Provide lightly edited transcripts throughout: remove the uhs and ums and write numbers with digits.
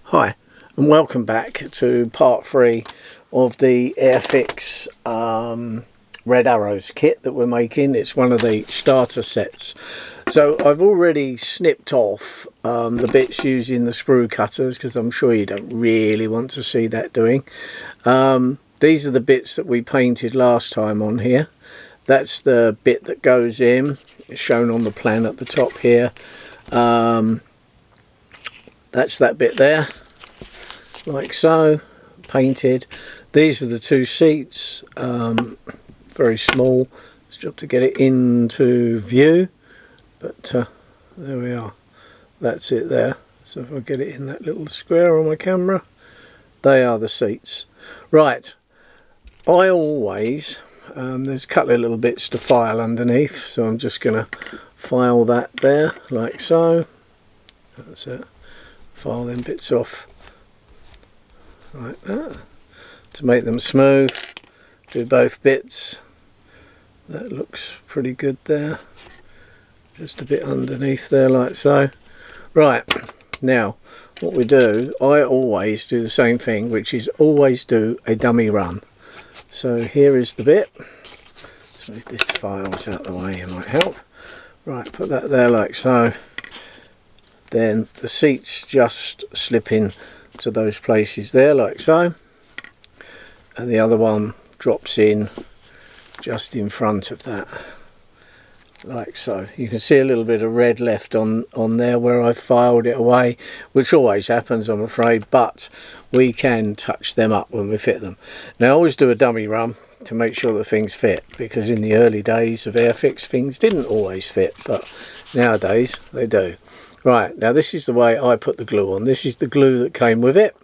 Hi and welcome back to part 3 of the Airfix Red Arrows kit that we're making. It's one of the starter sets. So I've already snipped off the bits using the sprue cutters because I'm sure you don't really want to see that doing. These are the bits that we painted last time on here. That's the bit that goes in. It's shown on the plan at the top here. That's that bit there, like so, painted. These are the two seats, very small. It's job to get it into view, but there we are. That's it there. So if I get it in that little square on my camera, they are the seats. Right, I always, there's a couple of little bits to file underneath, so I'm just going to file that there, like so. That's it. File them bits off like that to make them smooth. Do both bits. That looks pretty good there. Just a bit underneath there, like so. Right, now what we do, I always do the same thing, which is always do a dummy run. So here is the bit. Let's move this files out the way, it might help. Right, put that there like so. Then the seats just slip in to those places there like so, and the other one drops in just in front of that like so. You can see a little bit of red left on there where I filed it away, which always happens, I'm afraid, but we can touch them up when we fit them. Now I always do a dummy run to make sure that things fit, because in the early days of Airfix things didn't always fit, but nowadays they do. Right, now this is the way I put the glue on. This is the glue that came with it.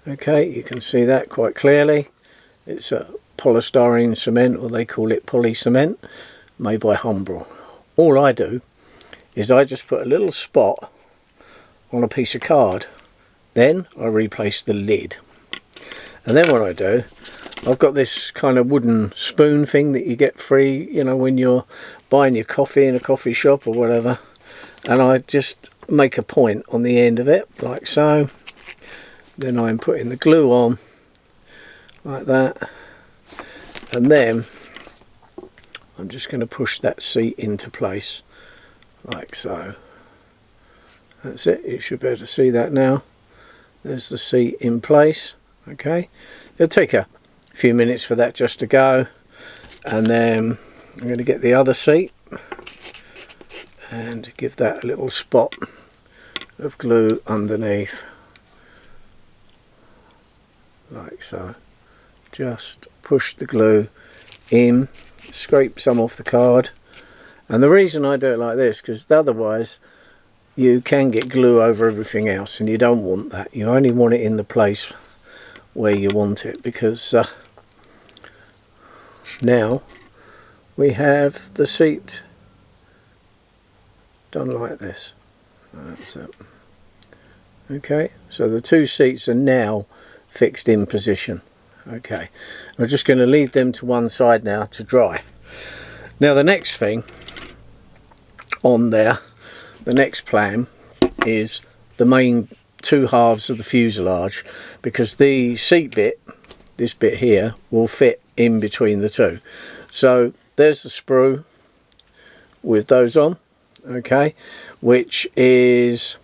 Okay, you can see that quite clearly. It's a polystyrene cement, or they call it poly cement, made by Humbrol. All I do is I just put a little spot on a piece of card. Then I replace the lid. And then what I do, I've got this kind of wooden spoon thing that you get free, you know, when you're buying your coffee in a coffee shop or whatever. And I just make a point on the end of it like so. Then I'm putting the glue on like that, and then I'm just going to push that seat into place like so. That's it. You should be able to see that now. There's the seat in place. Okay, it'll take a few minutes for that just to go, and then I'm going to get the other seat and give that a little spot of glue underneath like so. Just push the glue in, scrape some off the card, and the reason I do it like this, because otherwise you can get glue over everything else, and you don't want that. You only want it in the place where you want it, because now we have the seat done like this. That's it. Okay, so the two seats are now fixed in position. Okay, I'm just going to leave them to one side now to dry. Now the next thing on there, the next plan, is the main two halves of the fuselage, because the seat bit, this bit here, will fit in between the two. So there's the sprue with those on. Okay, which is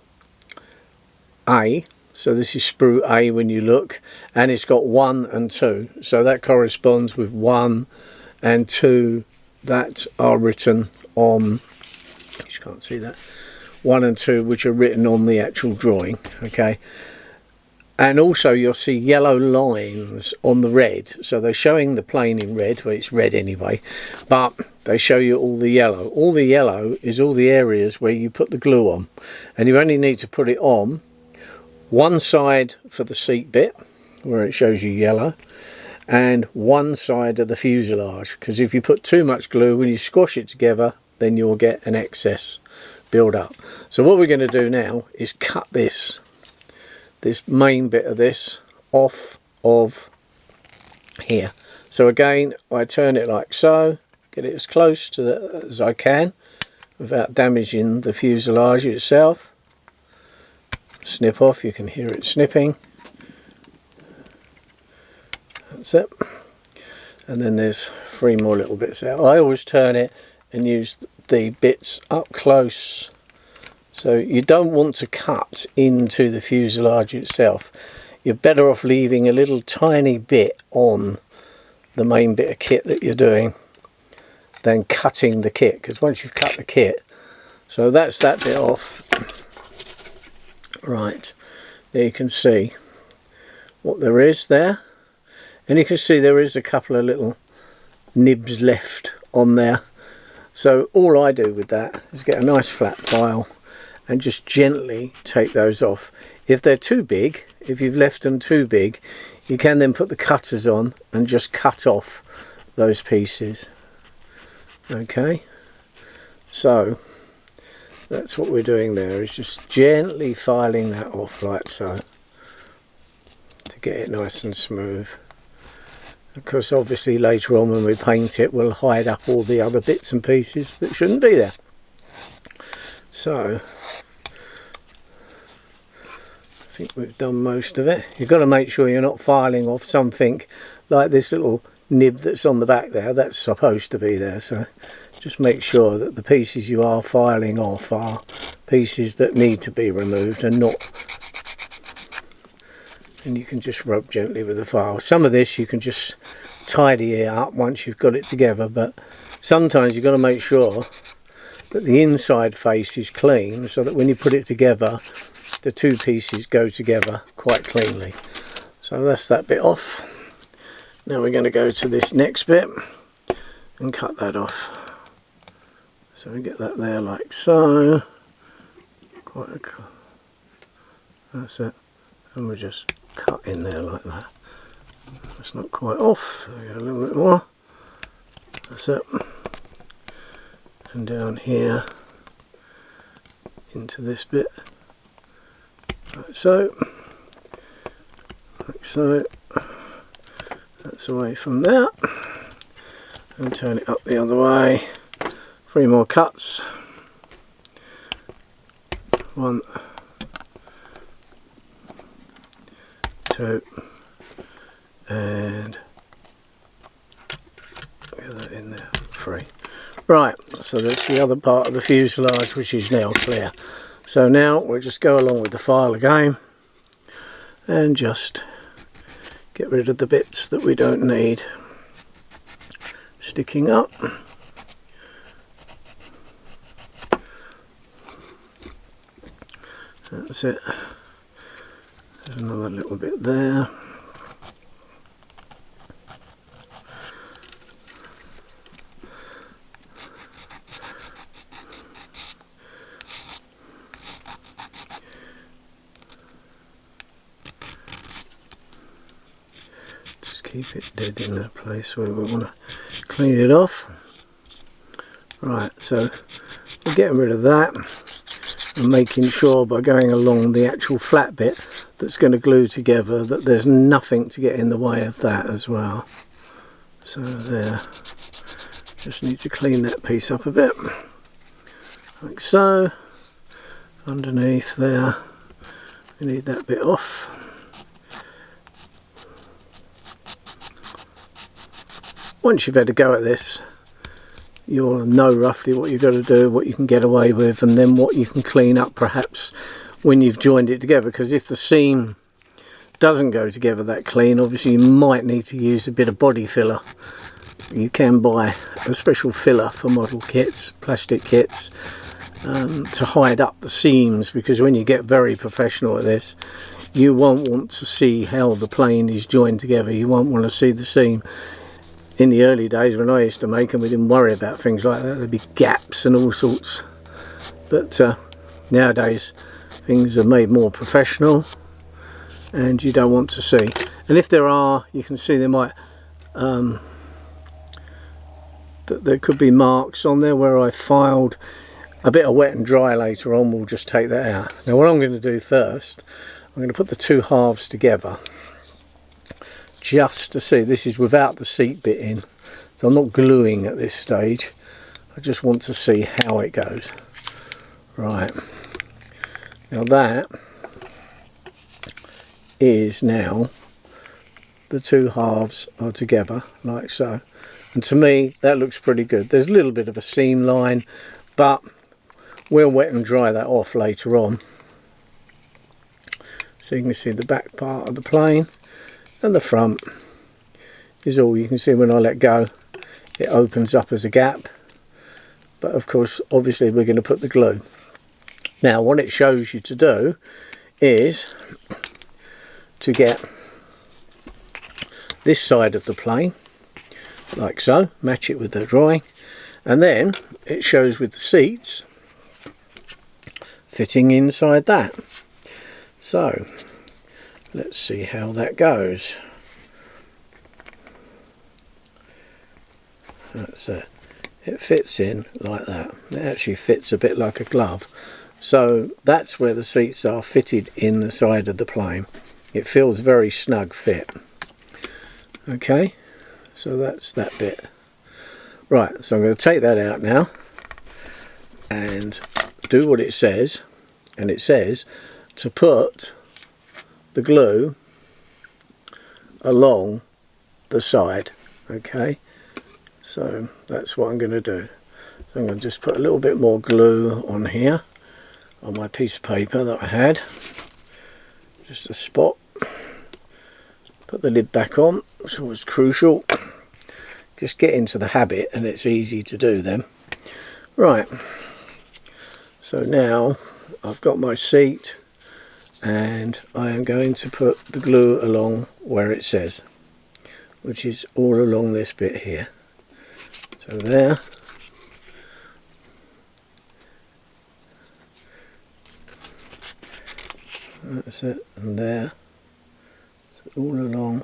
A, so this is sprue A when you look, and it's got 1 and 2, so that corresponds with 1 and 2 that are written on, you can't see that, 1 and 2 which are written on the actual drawing. Okay, and also you'll see yellow lines on the red, so they're showing the plane in red, well it's red anyway, but they show you all the yellow. All the yellow is all the areas where you put the glue on, and you only need to put it on one side for the seat bit where it shows you yellow, and one side of the fuselage, because if you put too much glue, when you squash it together, then you'll get an excess build up. So what we're going to do now is cut this main bit of this off of here. So again, I turn it like so, get it as close to that as I can without damaging the fuselage itself. snip off. You can hear it snipping. That's it. And then there's 3 more little bits out. I always turn it and use the bits up close. So you don't want to cut into the fuselage itself. You're better off leaving a little tiny bit on the main bit of kit that you're doing than cutting the kit, because once you've cut the kit, so that's that bit off. Right, there you can see what there is there, and you can see there is a couple of little nibs left on there. So all I do with that is get a nice flat file and just gently take those off. If they're too big, if you've left them too big, you can then put the cutters on and just cut off those pieces. Okay, so that's what we're doing there, is just gently filing that off like so, to get it nice and smooth. Because obviously later on when we paint it, we'll hide up all the other bits and pieces that shouldn't be there. So I think we've done most of it. You've got to make sure you're not filing off something like this little nib that's on the back there. That's supposed to be there, so just make sure that the pieces you are filing off are pieces that need to be removed and not. And you can just rub gently with the file. Some of this you can just tidy it up once you've got it together, but sometimes you've got to make sure that the inside face is clean, so that when you put it together, the two pieces go together quite cleanly. So that's that bit off. Now we're going to go to this next bit and cut that off. So we get that there like so. That's it. And we just cut in there like that. That's not quite off. There we go, a little bit more. That's it. And down here into this bit. Like so. Like so. That's away from there. And turn it up the other way. 3 more cuts. 1, 2, and get that in there. 3. Right, so that's the other part of the fuselage, which is now clear. So now we'll just go along with the file again and just get rid of the bits that we don't need sticking up. That's it. There's another little bit there. Just keep it dead in that place where we want to clean it off. Right, so we're getting rid of that. And making sure by going along the actual flat bit that's going to glue together that there's nothing to get in the way of that as well. So there, just need to clean that piece up a bit, like so. Underneath there, we need that bit off. Once you've had a go at this, you'll know roughly what you've got to do, what you can get away with, and then what you can clean up perhaps when you've joined it together. Because if the seam doesn't go together that clean, obviously you might need to use a bit of body filler. You can buy a special filler for model kits, plastic kits, to hide up the seams, because when you get very professional at this, you won't want to see how the plane is joined together. You won't want to see the seam. In the early days when I used to make them, we didn't worry about things like that. There'd be gaps and all sorts. But nowadays things are made more professional and you don't want to see. And if there are, you can see there might there could be marks on there where I filed. A bit of wet and dry later on, we'll just take that out. Now what I'm going to do first, I'm going to put the two halves together, just to see. This is without the seat bit in, so I'm not gluing at this stage. I just want to see how it goes. Right, now that is now the two halves are together like so, and to me that looks pretty good. There's a little bit of a seam line, but we'll wet and dry that off later on. So you can see the back part of the plane, and the front is all you can see. When I let go, it opens up as a gap, but of course obviously we're going to put the glue. Now what it shows you to do is to get this side of the plane like so, match it with the drawing, and then it shows with the seats fitting inside that. So let's see how that goes. That's it. It fits in like that. It actually fits a bit like a glove. So that's where the seats are fitted in the side of the plane. It feels very snug fit. Okay, so that's that bit. Right, so I'm going to take that out now and do what it says. And it says to put the glue along the side. Okay, so that's what I'm going to do. So I'm going to just put a little bit more glue on here, on my piece of paper that I had. Just a spot. Put the lid back on. It's always crucial. Just get into the habit and it's easy to do then. Right, so now I've got my seat and I am going to put the glue along where it says, which is all along this bit here. So there. That's it, and there. So all along.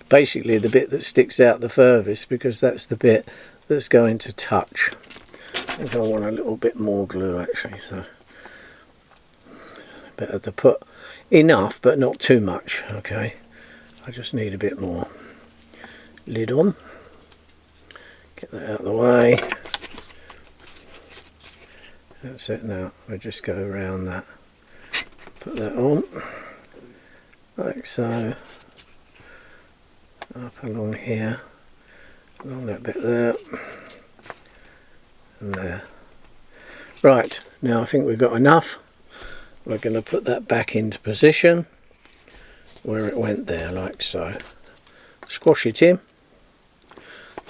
Basically the bit that sticks out the furthest, because that's the bit that's going to touch. I think I want a little bit more glue actually, so better to put enough but not too much. Okay, I just need a bit more. Lid on, get that out of the way. That's it. Now I just go around that, put that on like so, up along here, along that bit there and there. Right, now I think we've got enough. We're going to put that back into position where it went there, like so. Squash it in,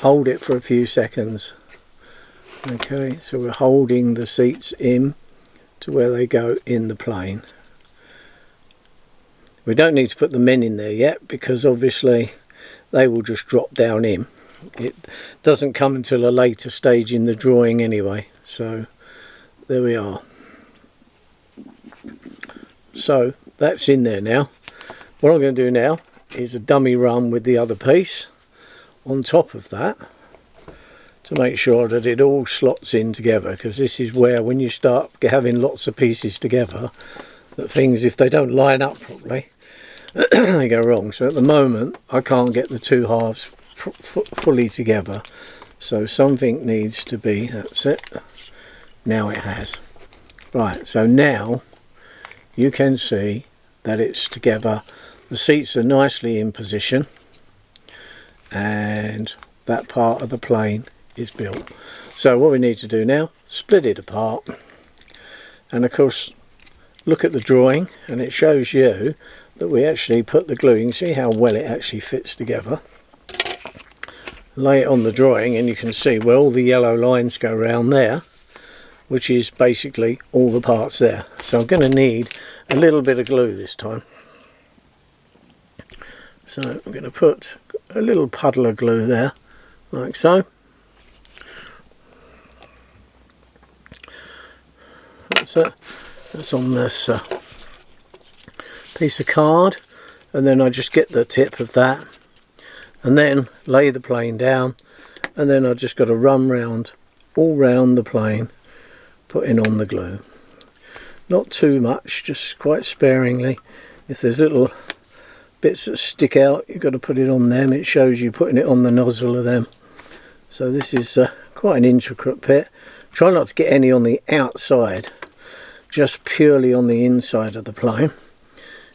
hold it for a few seconds. Okay, so we're holding the seats in to where they go in the plane. We don't need to put the men in there yet, because obviously they will just drop down in. It doesn't come until a later stage in the drawing anyway. So there we are. So that's in there now. What I'm going to do now is a dummy run with the other piece on top of that to make sure that it all slots in together, because this is where, when you start having lots of pieces together, that things, if they don't line up properly, they go wrong. So at the moment I can't get the two halves fully together, so something needs to be, that's it, now it has. Right, so now you can see that it's together. The seats are nicely in position and that part of the plane is built. So what we need to do now, split it apart, and of course look at the drawing, and it shows you that we actually put the glue. You can see how well it actually fits together. Lay it on the drawing and you can see where all the yellow lines go around there, which is basically all the parts there. So I'm going to need a little bit of glue this time. So I'm going to put a little puddle of glue there, like so. That's it. That's on this piece of card, and then I just get the tip of that and then lay the plane down, and then I just got to run round, all round the plane, putting on the glue. Not too much, just quite sparingly. If there's little bits that stick out, you've got to put it on them. It shows you putting it on the nozzle of them. So this is quite an intricate bit. Try not to get any on the outside, just purely on the inside of the plane.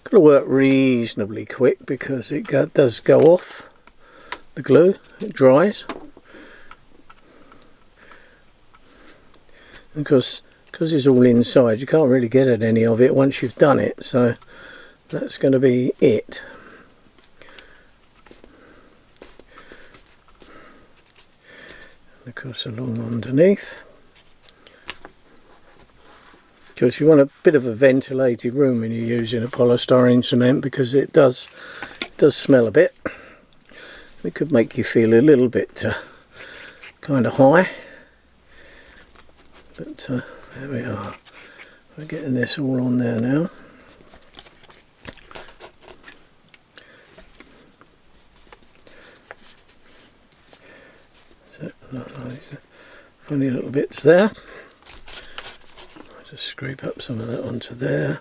Got to work reasonably quick because it does go off, the glue, it dries. And because it's all inside, you can't really get at any of it once you've done it, so that's going to be it. And of course along underneath. Because you want a bit of a ventilated room when you're using a polystyrene cement, because it does smell a bit. It could make you feel a little bit kind of high. But there we are. We're getting this all on there now. So, nice funny little bits there. Just scrape up some of that onto there.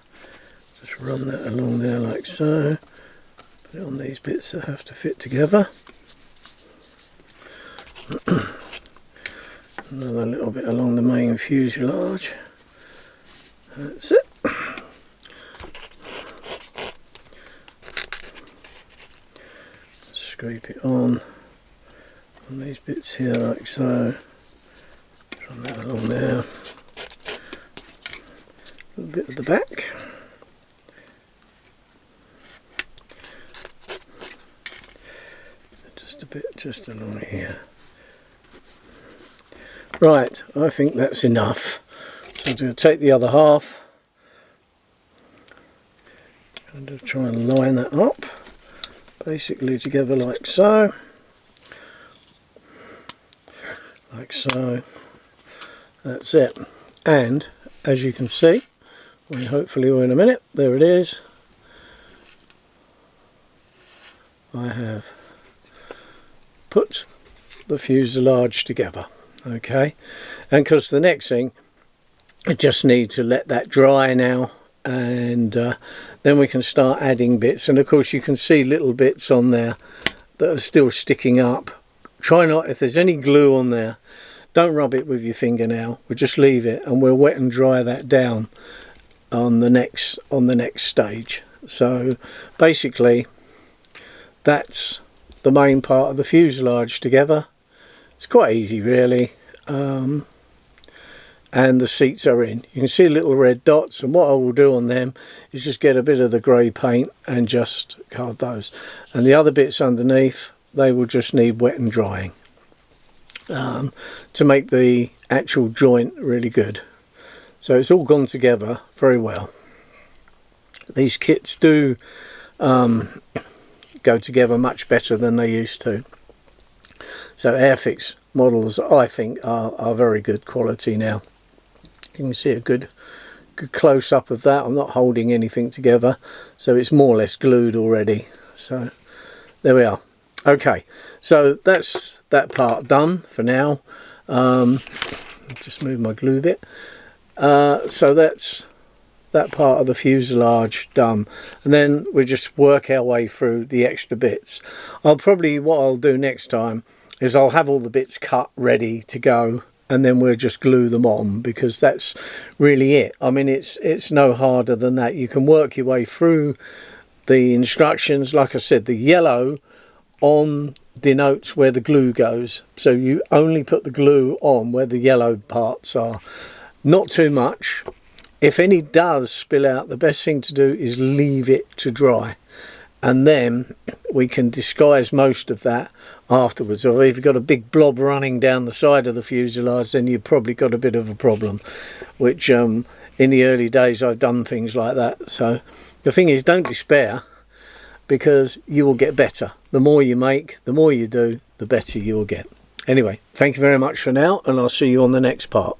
Just run that along there like so. Put it on these bits that have to fit together. Another little bit along the main fuselage. That's it. Scrape it on these bits here like so. Run that along there. A little bit at the back. Just a bit just along here. Right, I think that's enough. So I'm going to take the other half and try and line that up basically together like so. Like so. That's it. And as you can see, hopefully in a minute, there it is. I have put the fuselage together. Okay, and because the next thing, I just need to let that dry now, and then we can start adding bits. And of course you can see little bits on there that are still sticking up. Try not, if there's any glue on there, don't rub it with your finger now. We'll just leave it and we'll wet and dry that down on the next stage. So basically that's the main part of the fuselage together. It's quite easy really, and the seats are in. You can see little red dots, and what I will do on them is just get a bit of the grey paint and just card those. And the other bits underneath, they will just need wet and drying to make the actual joint really good. So it's all gone together very well. These kits do go together much better than they used to. So Airfix models, I think, are very good quality now. You can see a good close-up of that. I'm not holding anything together, so it's more or less glued already. So there we are. Okay, so that's that part done for now. Just move my glue bit. So that's that part of the fuselage done, and then we just work our way through the extra bits. What I'll do next time is I'll have all the bits cut ready to go, and then we'll just glue them on, because that's really it. I mean, it's no harder than that. You can work your way through the instructions. Like I said, the yellow on denotes where the glue goes, so you only put the glue on where the yellow parts are. Not too much. If any does spill out, the best thing to do is leave it to dry, and then we can disguise most of that afterwards. Or if you've got a big blob running down the side of the fuselage, then you've probably got a bit of a problem, which in the early days I've done things like that. So the thing is, don't despair, because you will get better. The more you make, the more you do, the better you will get. Anyway, thank you very much for now, and I'll see you on the next part.